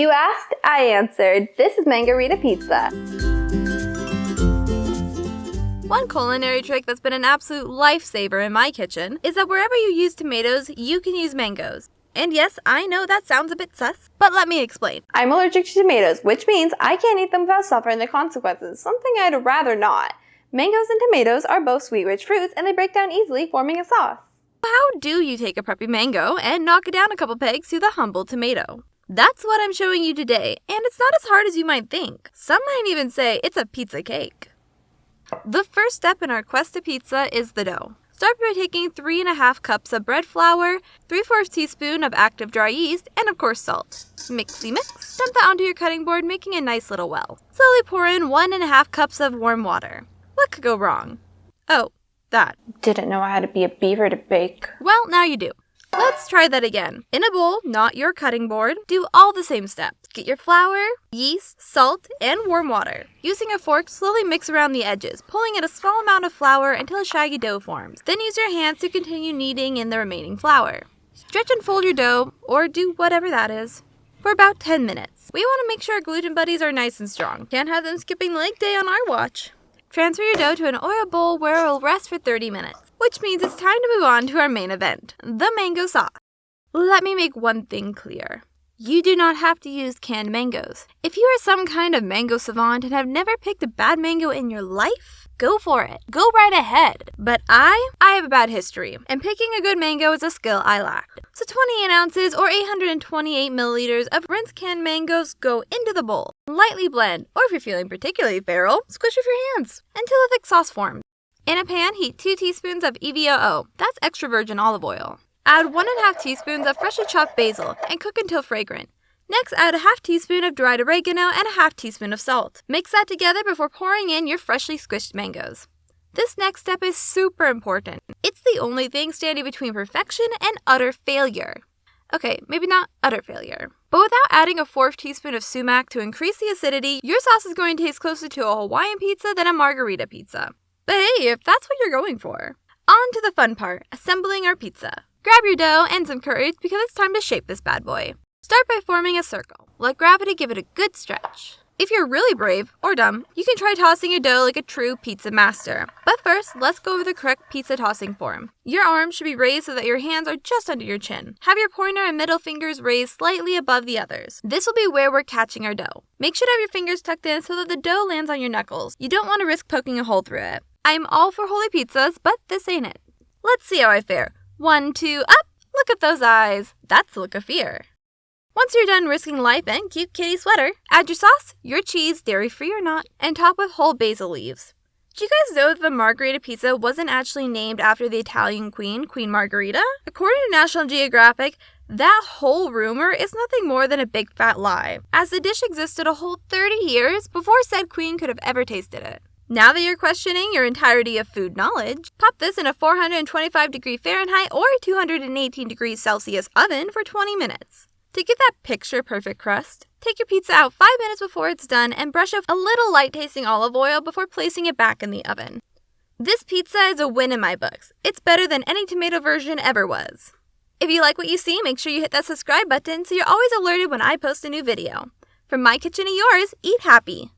You asked, I answered. This is Margherita pizza. One culinary trick that's been an absolute lifesaver in my kitchen is that wherever you use tomatoes, you can use mangoes. And yes, I know that sounds a bit sus, but let me explain. I'm allergic to tomatoes, which means I can't eat them without suffering the consequences, something I'd rather not. Mangoes and tomatoes are both sweet, rich fruits, and they break down easily, forming a sauce. How do you take a preppy mango and knock it down a couple pegs to the humble tomato? That's what I'm showing you today, and it's not as hard as you might think. Some might even say it's a pizza cake. The first step in our quest to pizza is the dough. Start by taking 3½ cups of bread flour, 3/4 teaspoon of active dry yeast, and of course salt. Mixy mix. Dump that onto your cutting board, making a nice little well. Slowly pour in 1½ cups of warm water. What could go wrong? Oh, that. Didn't know I had to be a beaver to bake. Well, now you do. Let's try that again. In a bowl, not your cutting board, do all the same steps. Get your flour, yeast, salt, and warm water. Using a fork, slowly mix around the edges, pulling in a small amount of flour until a shaggy dough forms. Then use your hands to continue kneading in the remaining flour. Stretch and fold your dough, or do whatever that is, for about 10 minutes. We want to make sure our gluten buddies are nice and strong. Can't have them skipping leg day on our watch. Transfer your dough to an oil bowl where it will rest for 30 minutes, which means it's time to move on to our main event, the mango sauce. Let me make one thing clear. You do not have to use canned mangoes. If you are some kind of mango savant and have never picked a bad mango in your life, go for it. Go right ahead. But I have a bad history, and picking a good mango is a skill I lack. So 28 ounces or 828 milliliters of rinsed canned mangoes go into the bowl. Lightly blend, or if you're feeling particularly feral, squish with your hands until a thick sauce forms. In a pan, heat 2 teaspoons of EVOO, that's extra virgin olive oil. Add 1½ teaspoons of freshly chopped basil and cook until fragrant. Next, add a ½ teaspoon of dried oregano and a ½ teaspoon of salt. Mix that together before pouring in your freshly squished mangoes. This next step is super important. It's the only thing standing between perfection and utter failure. Okay, maybe not utter failure. But without adding a 4th teaspoon of sumac to increase the acidity, your sauce is going to taste closer to a Hawaiian pizza than a Margherita pizza. But hey, if that's what you're going for. On to the fun part, assembling our pizza. Grab your dough and some courage because it's time to shape this bad boy. Start by forming a circle. Let gravity give it a good stretch. If you're really brave, or dumb, you can try tossing your dough like a true pizza master. But first, let's go over the correct pizza tossing form. Your arms should be raised so that your hands are just under your chin. Have your pointer and middle fingers raised slightly above the others. This will be where we're catching our dough. Make sure to have your fingers tucked in so that the dough lands on your knuckles. You don't want to risk poking a hole through it. I'm all for holy pizzas, but this ain't it. Let's see how I fare. 1, 2, up! Look at those eyes. That's the look of fear. Once you're done risking life and cute kitty sweater, add your sauce, your cheese, dairy-free or not, and top with whole basil leaves. Do you guys know that the Margherita pizza wasn't actually named after the Italian queen, Queen Margherita? According to National Geographic, that whole rumor is nothing more than a big fat lie, as the dish existed a whole 30 years before said queen could have ever tasted it. Now that you're questioning your entirety of food knowledge, pop this in a 425 Fahrenheit or 218 Celsius oven for 20 minutes. To get that picture-perfect crust, take your pizza out 5 minutes before it's done and brush off a little light-tasting olive oil before placing it back in the oven. This pizza is a win in my books. It's better than any tomato version ever was. If you like what you see, make sure you hit that subscribe button so you're always alerted when I post a new video. From my kitchen to yours, eat happy!